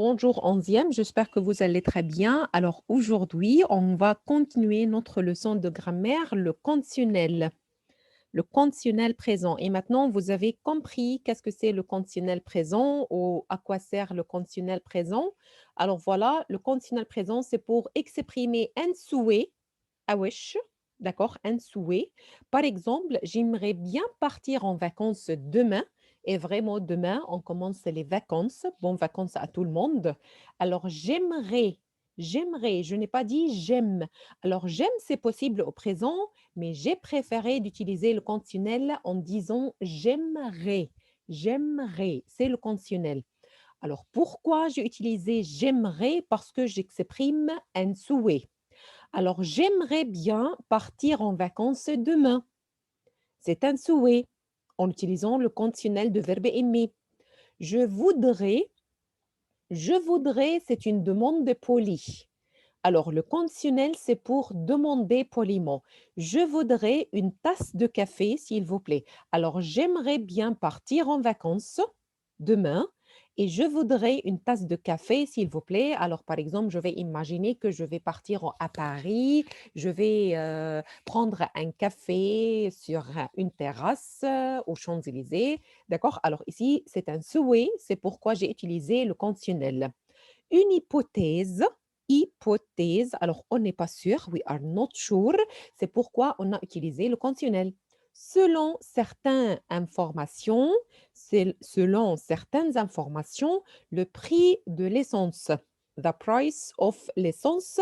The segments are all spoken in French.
Bonjour onzième, j'espère que vous allez très bien. Alors aujourd'hui, on va continuer notre leçon de grammaire, le conditionnel présent. Et maintenant, vous avez compris qu'est-ce que c'est le conditionnel présent ou à quoi sert le conditionnel présent. Alors voilà, le conditionnel présent, c'est pour exprimer un souhait, ah wesh, d'accord, un souhait. Par exemple, j'aimerais bien partir en vacances demain. Et vraiment, demain, on commence les vacances. Bonnes vacances à tout le monde. Alors, j'aimerais, je n'ai pas dit j'aime. Alors, j'aime, c'est possible au présent, mais j'ai préféré d'utiliser le conditionnel en disant j'aimerais. J'aimerais, c'est le conditionnel. Alors, pourquoi j'ai utilisé j'aimerais? Parce que j'exprime un souhait. Alors, j'aimerais bien partir en vacances demain. C'est un souhait en utilisant le conditionnel de verbe aimer. Je voudrais, c'est une demande polie. Alors, le conditionnel, c'est pour demander poliment. Je voudrais une tasse de café, s'il vous plaît. Alors, j'aimerais bien partir en vacances demain et je voudrais une tasse de café, s'il vous plaît. Alors, par exemple, je vais imaginer que je vais partir à Paris, je vais prendre un café sur une terrasse aux Champs-Élysées. D'accord? Alors, ici, c'est un souhait, c'est pourquoi j'ai utilisé le conditionnel. Une hypothèse, alors on n'est pas sûr, we are not sure, c'est pourquoi on a utilisé le conditionnel. Selon certaines informations, selon certaines informations, le prix de l'essence, the price of l'essence,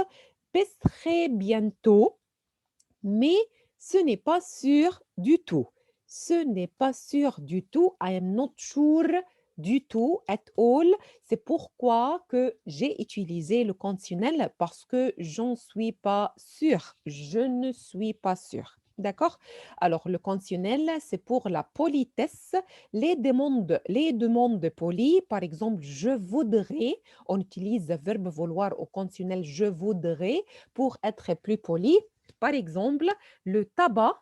baisse très bientôt, mais ce n'est pas sûr du tout. Ce n'est pas sûr du tout. I am not sure du tout, at all. C'est pourquoi que j'ai utilisé le conditionnel parce que j'en suis pas sûre. Je ne suis pas sûre. D'accord? Alors, le conditionnel, c'est pour la politesse, les demandes polies. Par exemple, je voudrais, on utilise le verbe vouloir au conditionnel je voudrais pour être plus poli. Par exemple, le tabac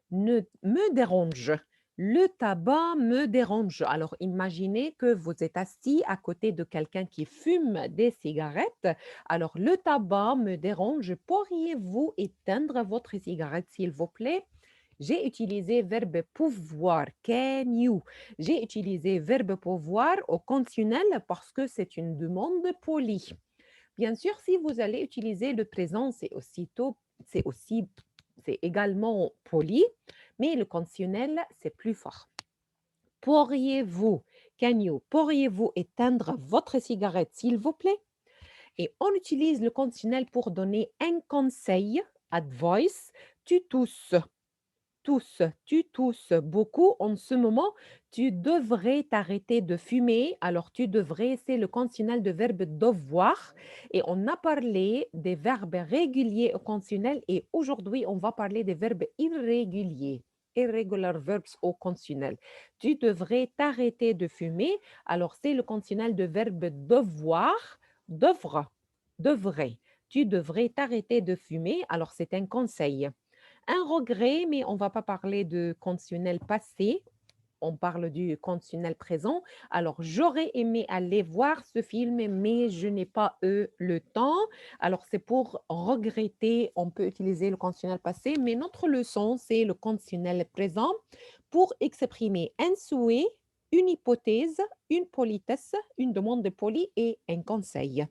ne me dérange. Le tabac me dérange. Alors, imaginez que vous êtes assis à côté de quelqu'un qui fume des cigarettes. Alors, le tabac me dérange. Pourriez-vous éteindre votre cigarette, s'il vous plaît? J'ai utilisé verbe pouvoir, can you. J'ai utilisé verbe pouvoir au conditionnel parce que c'est une demande polie. Bien sûr, si vous allez utiliser le présent, c'est également poli, mais le conditionnel, c'est plus fort. Pourriez-vous, can you, pourriez-vous éteindre votre cigarette, s'il vous plaît? Et on utilise le conditionnel pour donner un conseil, advice, tu tousses tu tousses beaucoup en ce moment, tu devrais t'arrêter de fumer. Alors, tu devrais, c'est le conditionnel de verbe devoir. Et on a parlé des verbes réguliers au conditionnel et aujourd'hui, on va parler des verbes irréguliers. Irregular verbs au conditionnel. Tu devrais t'arrêter de fumer. Alors, c'est le conditionnel de verbe devoir, devra, devrait. Tu devrais t'arrêter de fumer. Alors, c'est un conseil. Un regret, mais on ne va pas parler de conditionnel passé, on parle du conditionnel présent. Alors, j'aurais aimé aller voir ce film, mais je n'ai pas eu le temps. Alors, c'est pour regretter, on peut utiliser le conditionnel passé, mais notre leçon, c'est le conditionnel présent pour exprimer un souhait, une hypothèse, une politesse, une demande polie et un conseil.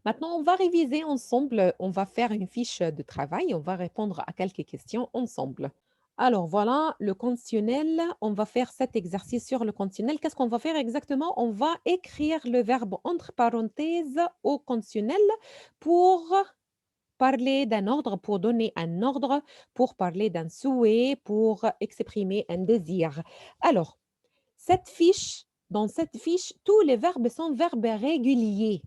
Maintenant, on va réviser ensemble, on va faire une fiche de travail, on va répondre à quelques questions ensemble. Alors voilà, le conditionnel, on va faire cet exercice sur le conditionnel. Qu'est-ce qu'on va faire exactement? On va écrire le verbe entre parenthèses au conditionnel pour parler d'un ordre, pour donner un ordre, pour parler d'un souhait, pour exprimer un désir. Alors, dans cette fiche, tous les verbes sont verbes réguliers.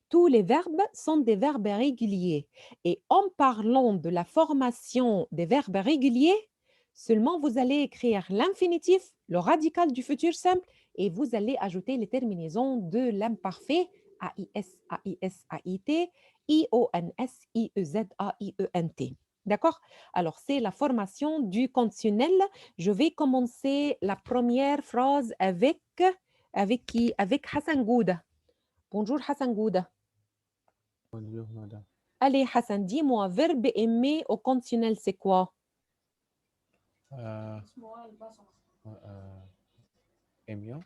Tous les verbes sont des verbes réguliers. Et en parlant de la formation des verbes réguliers, seulement vous allez écrire l'infinitif, le radical du futur simple, et vous allez ajouter les terminaisons de l'imparfait, AIS, AIS, AIT, IONS, IEZ, AIENT. D'accord? Alors, c'est la formation du conditionnel. Je vais commencer la première phrase avec qui? Avec Hassan Gouda. Bonjour Hassan Gouda. Bonjour, madame. Allez Hassan, dis-moi, verbe aimer au conditionnel, c'est quoi? Euh, Aimions?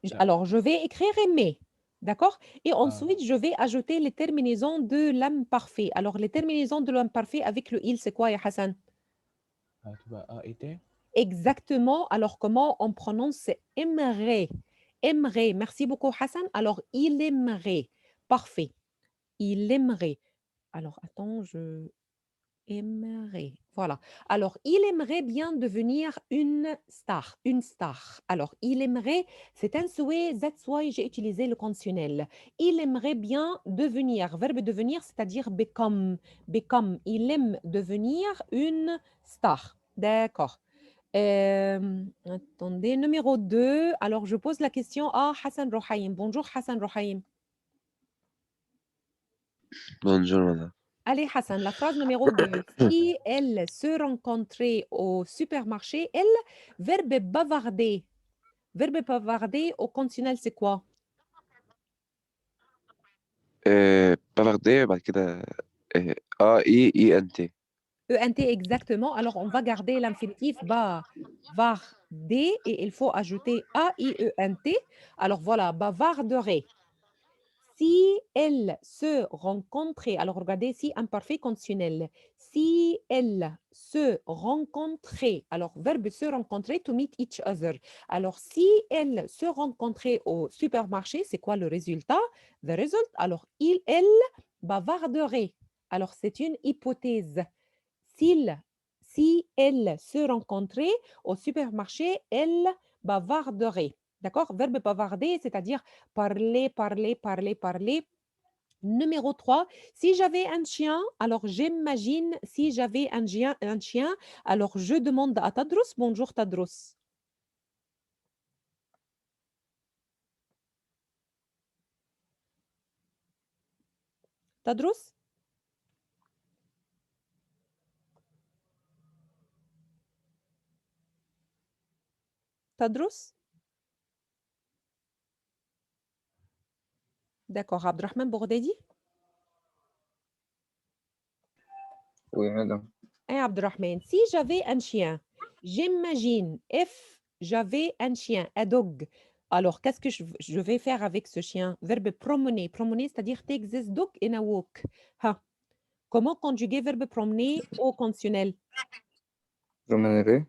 Non. Alors, je vais écrire aimer, d'accord? Et Ah, ensuite, je vais ajouter les terminaisons de l'imparfait. Alors, les terminaisons de l'imparfait avec le il, c'est quoi, ya Hassan? tu vas a été? Exactement. Alors, comment on prononce aimerait? Aimerait. Merci beaucoup, Hassan. Alors, il aimerait. Parfait. Il aimerait. Alors, attends, je aimerait. Voilà. Alors, il aimerait bien devenir une star. Une star. Alors, il aimerait, c'est un souhait, that's why j'ai utilisé le conditionnel. Il aimerait bien devenir. Verbe devenir, c'est-à-dire become. Become. Il aime devenir une star. D'accord. Attendez, numéro 2. Alors, je pose la question à Hassan Rohaim. Bonjour Hassan Rohaim. Bonjour, madame. Allez Hassan, la phrase numéro 2. Si elles se rencontraient au supermarché, elles, verbe bavarder. Verbe bavarder au conditionnel, c'est quoi? bavarder بعد كده ENT. ENT exactement. Alors, on va garder l'infinitif bavarder et il faut ajouter AIENT. Alors voilà, bavarderait. Si elles se rencontraient, alors regardez, si imparfait conditionnel. Si elles se rencontraient, alors verbe se rencontrer, to meet each other. Alors, si elles se rencontraient au supermarché, c'est quoi le résultat? The result, alors, elles bavarderaient. Alors, c'est une hypothèse. S'ils, si elles se rencontraient au supermarché, elles bavarderaient. D'accord? Verbe bavarder, c'est-à-dire parler, parler, parler, parler. Numéro 3, si j'avais un chien, alors j'imagine si j'avais un chien, alors je demande à Tadros, bonjour Tadros. Tadros? Tadros? D'accord, Abdrahman Bourdedi? Oui, madame. Et Abdrahman, si j'avais un chien, j'imagine, if j'avais un chien, un dog, alors qu'est-ce que je vais faire avec ce chien? Verbe promener, promener, c'est-à-dire take this dog in a walk. Ha. Comment conjuguer verbe promener au conditionnel? Promènerai.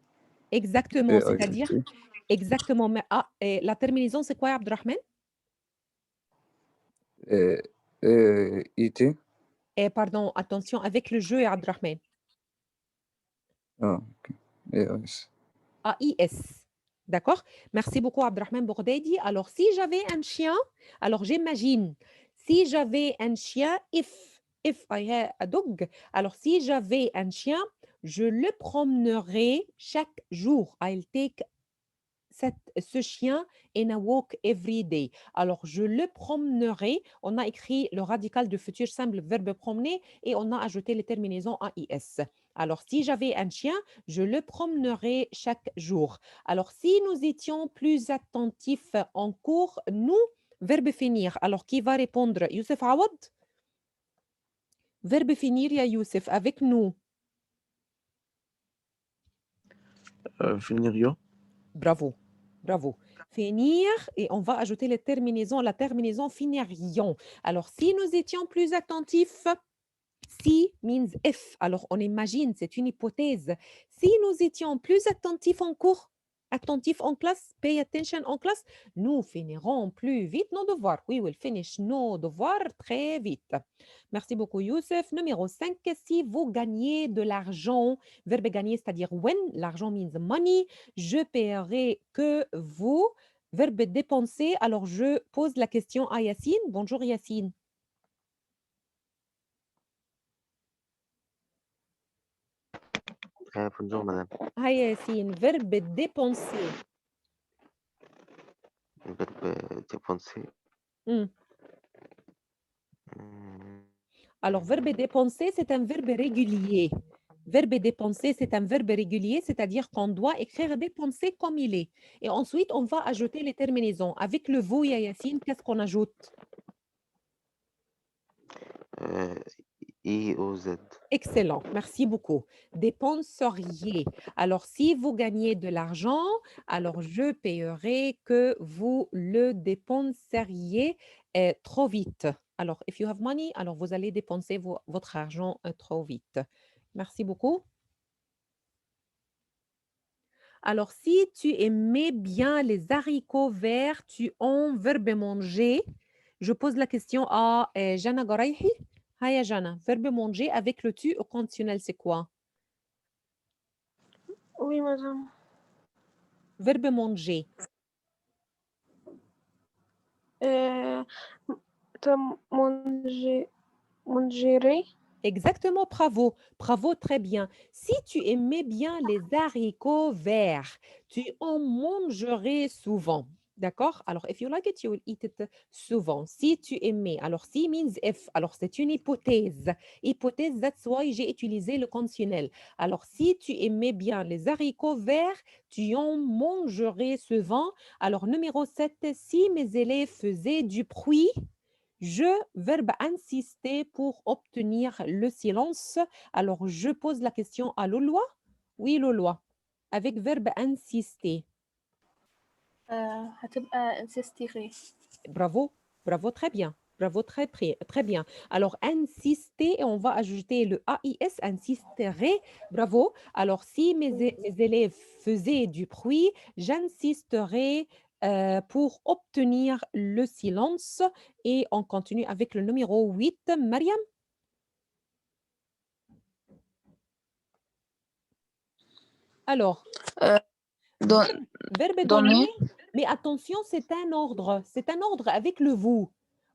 Exactement, c'est-à-dire, EINT. exactement. Mais, et la terminaison, c'est quoi, Abdrahman? IT. Et pardon, attention, avec le jeu, Abdrahman. Ah, ok. EIS. AIS. D'accord? Merci beaucoup, Abdrahman Bourdedi. Alors, si j'avais un chien, alors j'imagine, si j'avais un chien, if I had a dog, alors si j'avais un chien, je le promènerais chaque jour. I'll take ce chien in a walk every day. Alors, je le promènerai. On a écrit le radical du futur simple, verbe promener, et on a ajouté les terminaisons AIS. Alors, si j'avais un chien, je le promènerai chaque jour. Alors, si nous étions plus attentifs en cours, nous, verbe finir. Alors, qui va répondre? Youssef Awad? Verbe finir, ya Youssef, avec nous. Finir. Bravo, bravo. Finir, et on va ajouter les terminaisons, la terminaison finirions. Alors, si nous étions plus attentifs, si means if. Alors, on imagine, c'est une hypothèse. Si nous étions plus attentifs en cours, attentifs en classe, pay attention en classe, nous finirons plus vite nos devoirs. We will finish nos devoirs très vite. Merci beaucoup, Youssef. Numéro 5, si vous gagnez de l'argent, verbe gagner, c'est-à-dire when, l'argent means money, je paierai que vous. Verbe dépenser, alors je pose la question à Yacine. Bonjour Yacine. Bonjour, madame. Ah Yacine, verbe dépenser. Verbe dépenser. Hmm. Alors, verbe dépenser, c'est un verbe régulier. verbe dépenser, c'est un verbe régulier, c'est-à-dire qu'on doit écrire dépenser comme il est. Et ensuite, on va ajouter les terminaisons. Avec le vous, ya Yacine, qu'est-ce qu'on ajoute? I O Z. Excellent, merci beaucoup. Dépenseriez. Alors, si vous gagnez de l'argent, alors je payerai que vous le dépenseriez trop vite. Alors, if you have money, alors vous allez dépenser votre argent trop vite. Merci beaucoup. Alors, si tu aimais bien les haricots verts, tu en verbe manger. Je pose la question à Jana Goraihi. Hiya Jana, verbe manger avec le tu au conditionnel, c'est quoi? Oui, madame. Verbe manger. T'as mangeré? Exactement, bravo. Bravo, très bien. Si tu aimais bien les haricots verts, tu en mangerais souvent. D'accord? Alors, if you like it, you will eat it souvent. Si tu aimais, alors si means if, alors c'est une hypothèse. Hypothèse, that's why j'ai utilisé le conditionnel. Alors, si tu aimais bien les haricots verts, tu en mangerais souvent. Alors, numéro 7, si mes élèves faisaient du bruit, je, verbe insister pour obtenir le silence. Alors, je pose la question à Loloa. Oui, Loloa. Avec verbe insister. هتبقى insister. Bravo, bravo, très bien. Bravo, très bien. Alors, insister, et on va ajouter le AIS, insisterai. Bravo. Alors, si mes élèves faisaient du bruit, j'insisterai pour obtenir le silence. Et on continue avec le numéro 8. Mariam, alors, Don- verbe donner. donner, mais attention, c'est un ordre. C'est un ordre avec le vous.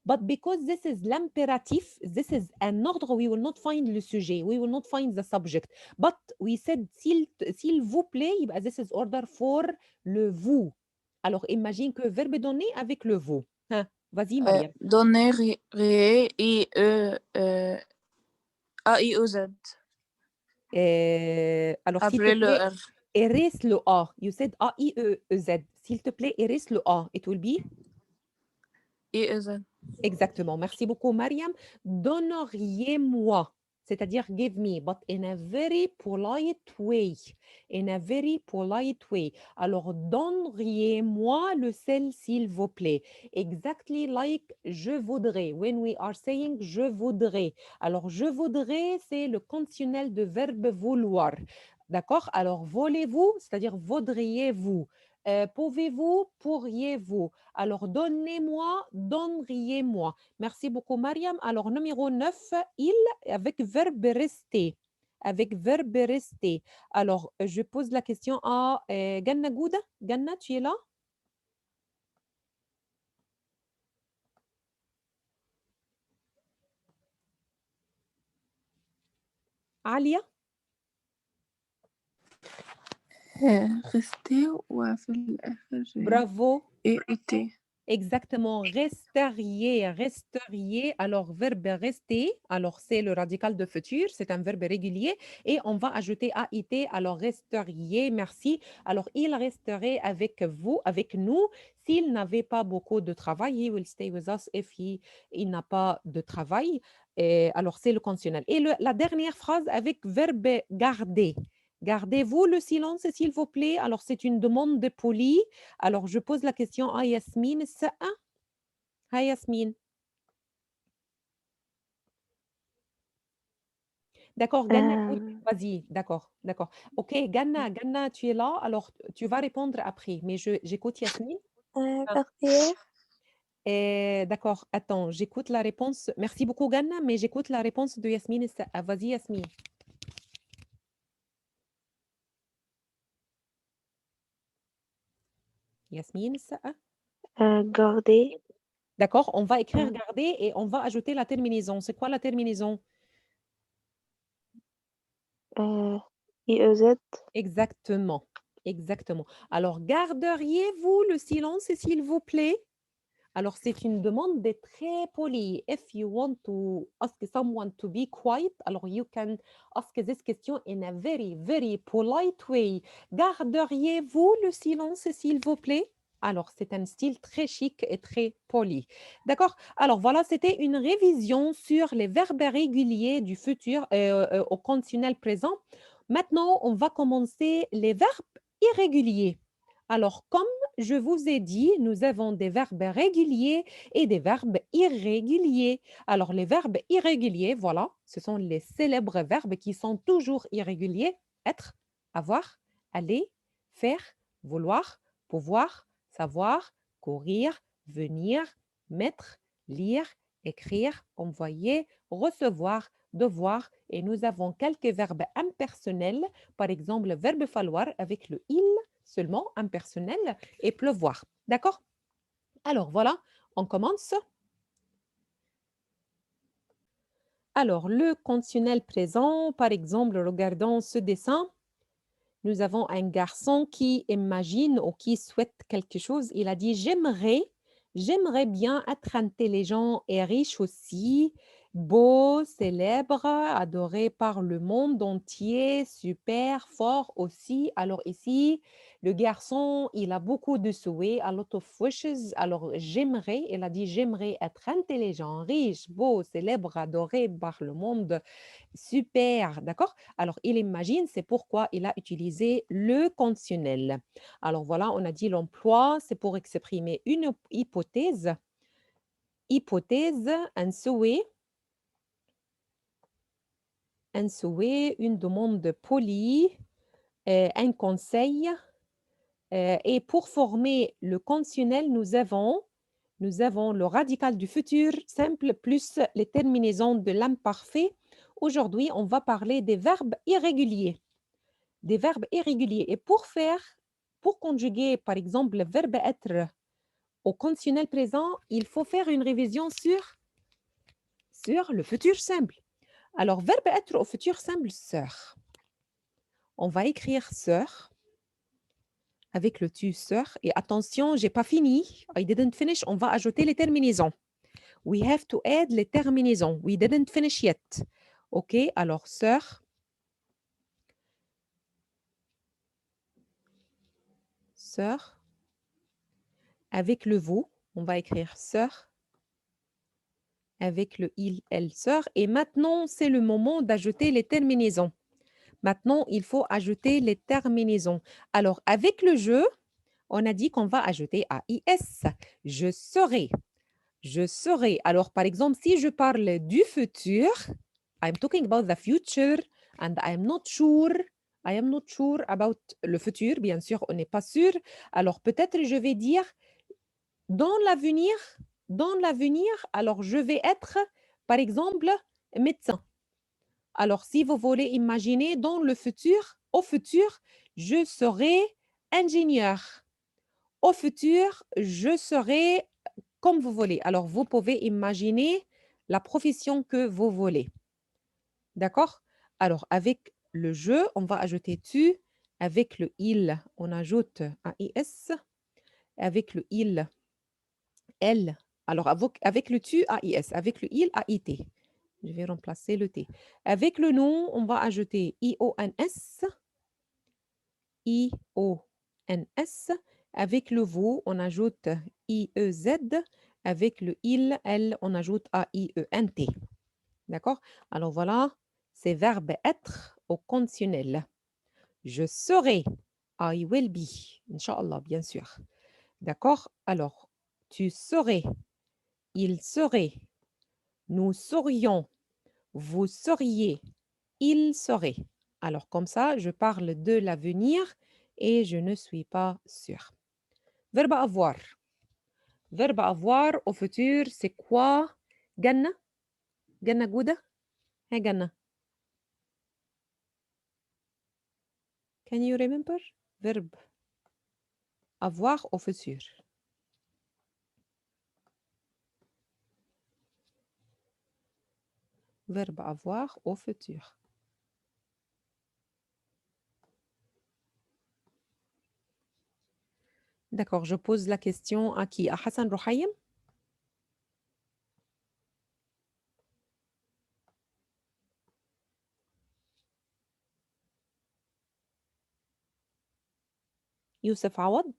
But because this is l'impératif, this is an ordre, we will not find le sujet, we will not find the subject. But we said, s'il vous plaît, يبقى this is order for le vous. Alors, imagine que verbe donner avec le vous. Hein, vas-y, Mariam. Donner, A-I-O-Z. Alors, s'il te Après le plaît, R. erase le A. You said A-I-E-Z. S'il te plaît, erase le A. It will be? I-O-Z. Exactement. Merci beaucoup, Mariam. Donneriez-moi, c'est-à-dire give me, but in a very polite way. In a very polite way. Alors, donneriez-moi le sel, s'il vous plaît. Exactly like je voudrais. When we are saying je voudrais. Alors, je voudrais, c'est le conditionnel de verbe vouloir. D'accord? Alors, voulez-vous, c'est-à-dire voudriez-vous. Pouvez-vous, pourriez-vous. Alors, donnez-moi, donneriez-moi. Merci beaucoup, Mariam. Alors, numéro 9, il, avec verbe rester. Avec verbe rester. Alors, je pose la question à Ganna Gouda. Ganna, tu es là? Alia? rester وفي الآخر Bravo. été. Exactement, resteriez. Alors, verbe rester, alors c'est le radical de futur, c'est un verbe régulier. Et on va ajouter AIT, alors resteriez, merci. Alors, il resterait avec vous, avec nous, s'il n'avait pas beaucoup de travail. He will stay with us if il n'a pas de travail. Et alors, c'est le conditionnel. Et la dernière phrase avec verbe garder. Gardez-vous le silence, s'il vous plaît. Alors, c'est une demande de polie. Alors, je pose la question à Yasmine. Hi Yasmine. D'accord, Ganna, écoute, vas-y, d'accord. Ok, Ganna, tu es là, alors tu vas répondre après, mais j'écoute Yasmine. Partir. D'accord, attends, j'écoute la réponse. Merci beaucoup, Ganna, mais j'écoute la réponse de Yasmine. Vas-y, Yasmine. Yasmine, Garder. D'accord, on va écrire garder et on va ajouter la terminaison. C'est quoi la terminaison? IEZ. Exactement. Alors, garderiez-vous le silence, s'il vous plaît? Alors, c'est une demande de très poli. If you want to ask someone to be quiet, alors you can ask this question in a very, very polite way. Garderiez-vous le silence, s'il vous plaît? Alors, c'est un style très chic et très poli. D'accord? Alors, voilà, c'était une révision sur les verbes réguliers du futur au conditionnel présent. Maintenant, on va commencer les verbes irréguliers. Alors, comme je vous ai dit, nous avons des verbes réguliers et des verbes irréguliers. Alors, les verbes irréguliers, voilà, ce sont les célèbres verbes qui sont toujours irréguliers. Être, avoir, aller, faire, vouloir, pouvoir, savoir, courir, venir, mettre, lire, écrire, envoyer, recevoir, devoir. Et nous avons quelques verbes impersonnels, par exemple le verbe falloir avec le il seulement, impersonnel, et pleuvoir. D'accord? Alors voilà, on commence. Alors, le conditionnel présent, par exemple, regardons ce dessin. Nous avons un garçon qui imagine ou qui souhaite quelque chose. Il a dit, j'aimerais bien être intelligent et riche aussi, beau, célèbre, adoré par le monde entier, super, fort aussi. Alors ici, le garçon, il a beaucoup de souhaits, a lot of wishes. Alors j'aimerais, il a dit, j'aimerais être intelligent, riche, beau, célèbre, adoré par le monde. Super, d'accord? Alors, il imagine, c'est pourquoi il a utilisé le conditionnel. Alors, voilà, on a dit l'emploi, c'est pour exprimer une hypothèse. Hypothèse, un souhait, une demande polie, un conseil. Et pour former le conditionnel, nous avons le radical du futur simple plus les terminaisons de l'imparfait. Aujourd'hui, on va parler des verbes irréguliers. Des verbes irréguliers. Et pour conjuguer, par exemple, le verbe être au conditionnel présent, il faut faire une révision sur le futur simple. Alors, verbe être au futur simple, sœur. On va écrire sœur avec le tu sœur. Et attention, j'ai pas fini. I didn't finish. On va ajouter les terminaisons. We have to add les terminaisons. We didn't finish yet. OK, alors sœur. Sœur. Avec le vous, on va écrire sœur. Avec le il, elle, sœur. Et maintenant, c'est le moment d'ajouter les terminaisons. Maintenant, il faut ajouter les terminaisons. Alors, avec le je, on a dit qu'on va ajouter AIS. Je serai. Je serai. Alors, par exemple, si je parle du futur, I'm talking about the future and I am not sure. I am not sure about le futur. Bien sûr, on n'est pas sûr. Alors, peut-être je vais dire dans l'avenir, alors je vais être, par exemple, médecin. Alors, si vous voulez imaginer dans le futur, au futur, je serai ingénieur. Au futur, je serai comme vous voulez. Alors, vous pouvez imaginer la profession que vous voulez. D'accord? Alors, avec le je, on va ajouter tu. Avec le il, on ajoute un is. Avec le il, elle. Alors, avec le tu, AIS. Avec le il, AIT. Je vais remplacer le T. Avec le nom, on va ajouter IONS. IONS. Avec le vous, on ajoute IEZ. Avec le il, elle, on ajoute AIENT. D'accord? Alors voilà, c'est verbe être au conditionnel. Je serai. I will be. Inch'Allah, bien sûr. D'accord? Alors, tu serais. Il serait. Nous serions. Vous seriez. Il serait. Alors, comme ça, je parle de l'avenir et je ne suis pas sûre. Verbe avoir. Verbe avoir au futur, c'est quoi? Ganna? Ganna gouda? Hey, ganna. Can you remember? Verbe avoir au futur. Verbe avoir au futur. D'accord, je pose la question à qui? À Hassan Rouhaïm? يوسف عوض.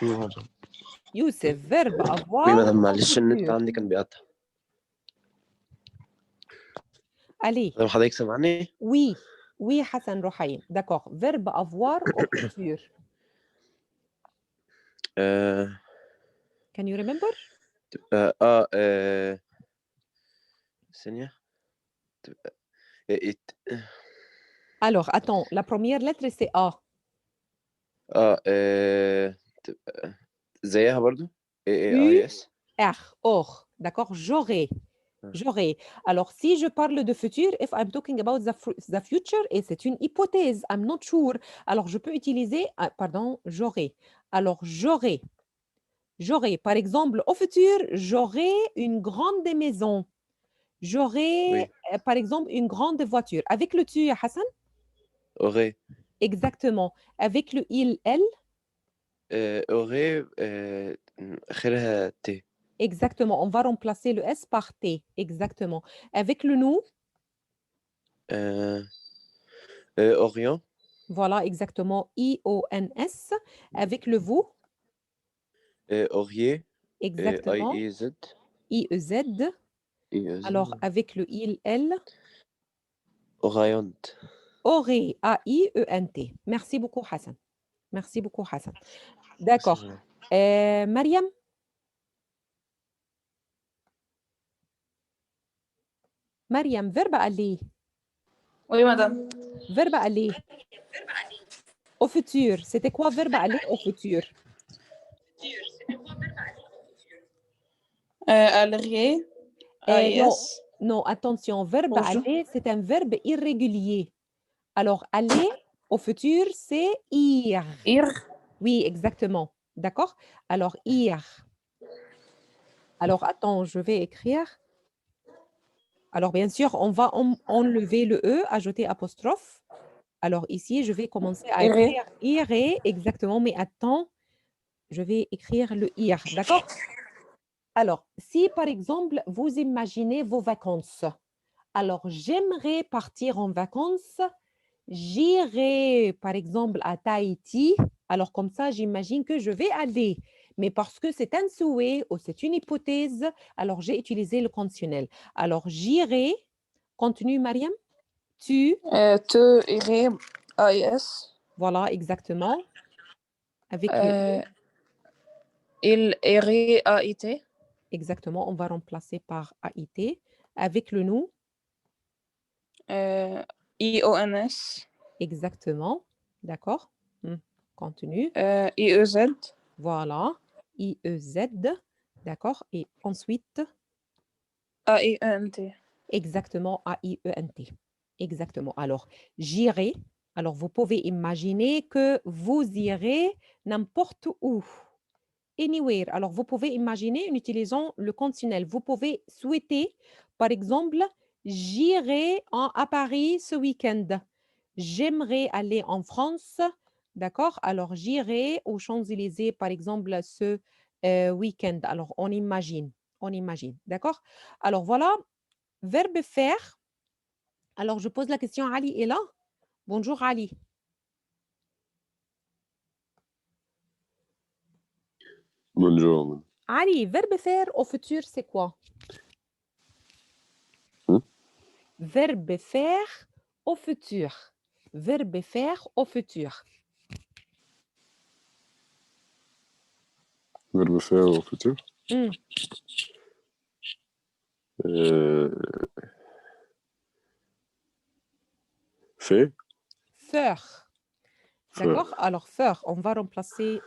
Oui, madame. يوسف verbe Oui, avoir madame, au معلش النت futur. عندي كان بيقطع. Allez, مدام حضرتك سامعني؟ oui, oui Hassan Rohaim. D'accord. Verbe avoir au futur. Can you remember? ثانية. Alors, attends, la première lettre c'est A. تبقى زيها برضو U, AAIS. R, or. D'accord? J'aurai. J'aurai. Alors, si je parle de futur, if I'm talking about the future, et c'est une hypothèse, I'm not sure, alors je peux utiliser, pardon, j'aurai. Alors, j'aurai. J'aurai. Par exemple, au futur, j'aurai une grande maison. J'aurai, Oui. par exemple, une grande voiture. Avec le tu, Hassan? aurait Exactement. Avec le il, elle? aurait آخرها T. Exactement. On va remplacer le S par T. Exactement. Avec le nous? Orient. Voilà, exactement. I-O-N-S. Avec le vous? Aurier. Exactement. IEZ. I-E-Z. IEZ. Alors, avec le il, elle? Orient. Aurait. A-I-E-N-T. Merci beaucoup, Hassan. Merci beaucoup, Hassan. D'accord. Mariam? Mariam, verbe aller. Oui, madame. Verbe aller. Au futur. C'était quoi verbe aller au futur? Aller. Non, AIS. non, attention. Verbe Bonjour. aller, c'est un verbe irrégulier. Alors, aller au futur, c'est ir. Ir. Oui, exactement. D'accord? Alors, ir. Alors, attends, je vais écrire. Alors, bien sûr, on va enlever le E, ajouter apostrophe. Alors, ici, je vais commencer à Iré. écrire irer, exactement, mais attends, je vais écrire le ir, d'accord? Alors, si par exemple, vous imaginez vos vacances, alors j'aimerais partir en vacances, j'irai par exemple à Tahiti, alors comme ça, j'imagine que je vais aller. Mais parce que c'est un souhait ou c'est une hypothèse, alors j'ai utilisé le conditionnel. Alors, j'irai, continue Mariam, tu, Te. Iré. AIS. voilà, exactement, avec le Il. Iré. AIT. exactement, on va remplacer par AIT, avec le nous, IONS. exactement, d'accord, continue, IEZ. voilà, IEZ, d'accord, et ensuite, AIENT. exactement, AIENT, exactement. Alors, j'irai, alors vous pouvez imaginer que vous irez n'importe où. Anywhere. Alors, vous pouvez imaginer en utilisant le conditionnel. Vous pouvez souhaiter, par exemple, j'irai à Paris ce week-end. J'aimerais aller en France. D'accord? Alors, j'irai aux Champs-Élysées, par exemple, ce week-end. Alors, on imagine. On imagine. D'accord? Alors, voilà. Verbe faire. Alors, je pose la question. Ali est là? Bonjour, Ali. Bonjour. Ali, verbe faire au futur, c'est quoi? Verbe faire au futur. Verbe faire au futur. Verbe faire au futur. Fait. Faire. Faire. D'accord? Alors, faire, on va remplacer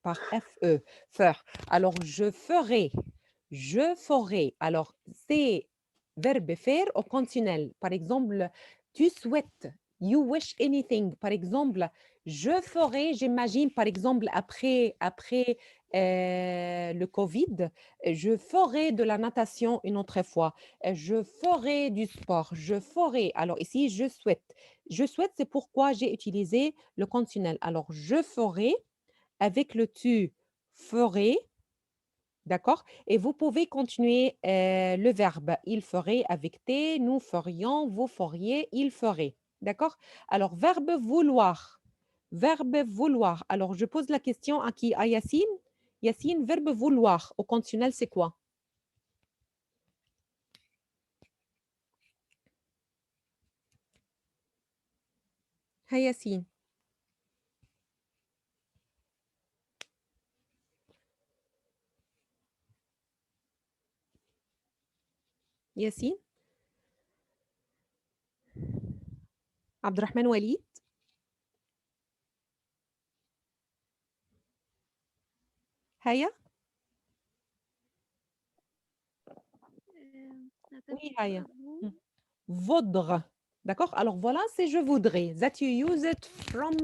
par FE. Faire. Alors, je ferai. Je ferai. Alors, c'est verbe faire au conditionnel. Par exemple, tu souhaites. You wish anything. Par exemple, je ferai, j'imagine, par exemple, après le Covid, je ferai de la natation une autre fois. Je ferai du sport. Je ferai. Alors ici, je souhaite. Je souhaite, c'est pourquoi j'ai utilisé le conditionnel. Alors, je ferai avec le tu ferai. D'accord? Et vous pouvez continuer le verbe. Il ferait avec T, nous ferions, vous feriez, il ferait. D'accord? Alors, verbe vouloir. Verbe vouloir. Alors, je pose la question à qui? À Yacine? Yacine, verbe vouloir. Au conditionnel, c'est quoi? Hey Yacine. Yacine? Abdurrahman Walid? Haya? Oui, Haya. Vaudre. D'accord? Alors voilà, c'est je voudrais. That you use it from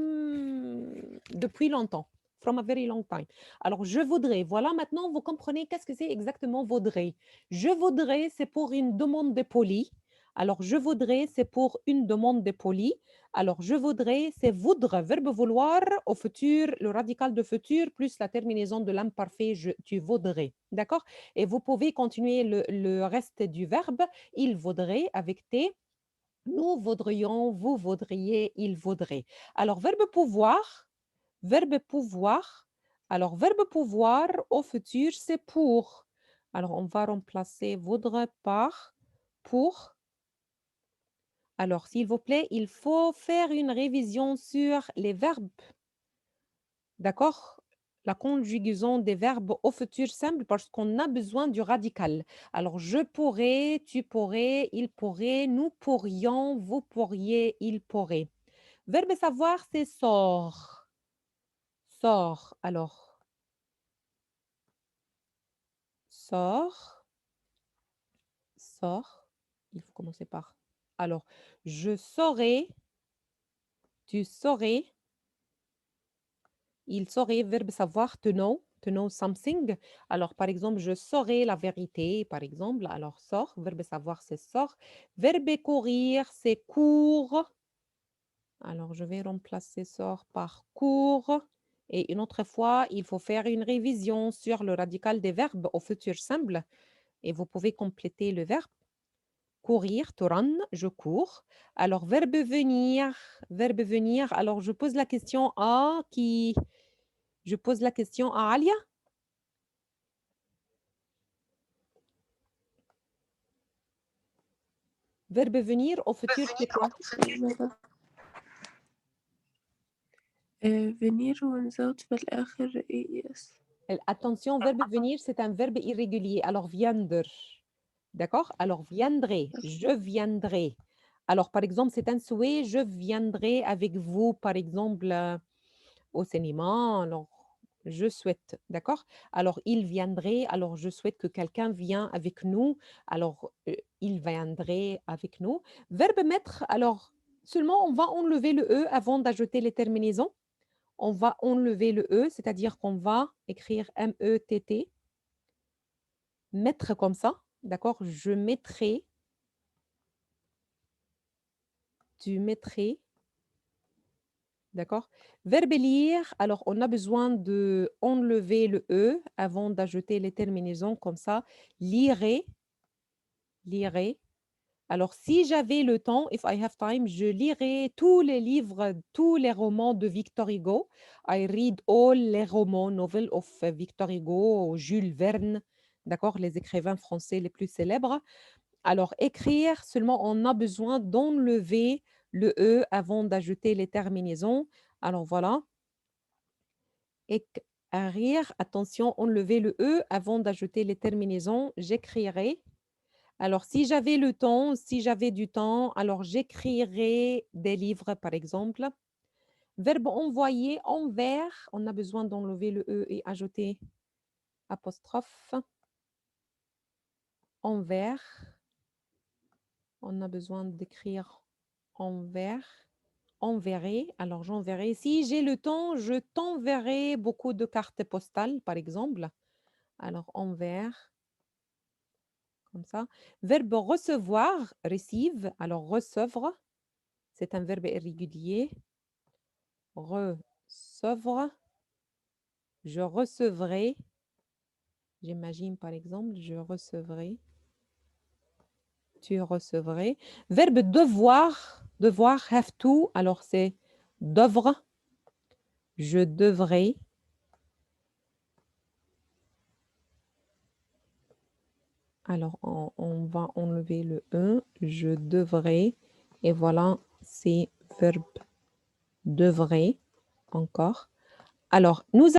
depuis longtemps. From a very long time. Alors je voudrais. Voilà, maintenant vous comprenez qu'est-ce que c'est exactement vaudrait. Je voudrais, c'est pour une demande de poli. Alors je voudrais, c'est pour une demande de poli. Alors je voudrais, c'est voudre, verbe vouloir au futur, le radical de futur plus la terminaison de l'imparfait, tu voudrais. D'accord? Et vous pouvez continuer le reste du verbe. Il vaudrait avec T. Nous vaudrions, vous vaudriez, il vaudrait. Alors, verbe pouvoir, verbe pouvoir. Alors, verbe pouvoir au futur, c'est pour. Alors, on va remplacer voudre par pour. Alors, s'il vous plaît, il faut faire une révision sur les verbes. D'accord? La conjugaison des verbes au futur simple parce qu'on a besoin du radical. Alors, je pourrais, tu pourrais, il pourrait, nous pourrions, vous pourriez, il pourrait. Verbe savoir, c'est sort. Sort. Alors, sort, sort. Il faut commencer par. Alors, je saurais, tu saurais, il saurait, verbe savoir, to know something. Alors, par exemple, je saurais la vérité, par exemple. Alors, sort, verbe savoir, c'est sort. Verbe courir, c'est court. Alors, je vais remplacer sort par court. Et une autre fois, il faut faire une révision sur le radical des verbes au futur simple. Et vous pouvez compléter le verbe. Courir, to run, je cours. Alors, verbe venir, verbe venir. Alors, je pose la question à qui? Je pose la question à Alia. Verbe venir au futur, c'est quoi? venir ونزود في الآخر ES. Attention, verbe venir, c'est un verbe irrégulier. Alors, viendre. D'accord? Alors, viendrai, je viendrai. Alors, par exemple, c'est un souhait, je viendrai avec vous, par exemple, au cinéma. Alors, je souhaite, d'accord? Alors, il viendrait, alors je souhaite que quelqu'un vienne avec nous. Alors, il viendrait avec nous. Verbe mettre, alors, seulement on va enlever le E avant d'ajouter les terminaisons. On va enlever le E, c'est-à-dire qu'on va écrire M-E-T-T. Mettre comme ça, d'accord? Je mettrai, tu mettrais, d'accord? Verbe lire, alors on a besoin de enlever le E avant d'ajouter les terminaisons comme ça. Lirai, lirai. Alors si j'avais le temps, if I have time, je lirai tous les livres, tous les romans de Victor Hugo. I read all les romans, novels of Victor Hugo, Jules Verne, d'accord? Les écrivains français les plus célèbres. Alors, écrire, seulement on a besoin d'enlever le E avant d'ajouter les terminaisons. Alors, voilà. Écrire, attention, enlever le E avant d'ajouter les terminaisons. J'écrirai. Alors, si j'avais le temps, si j'avais du temps, alors j'écrirais des livres, par exemple. Verbe envoyer, envers. On a besoin d'enlever le E et ajouter apostrophe. Envers. On a besoin d'écrire envers. Enverrai. Alors, j'enverrai. Si j'ai le temps, je t'enverrai beaucoup de cartes postales, par exemple. Alors, envers. Comme ça. Verbe recevoir, receive. Alors, recevoir, c'est un verbe irrégulier. Recevoir. Je recevrai. J'imagine, par exemple, je recevrai. Tu recevrais. Verbe devoir. Devoir, have to. Alors, c'est devre. Je devrais. Alors, on va enlever le E. Je devrais. Et voilà, c'est verbe devrait. Encore. Alors, nous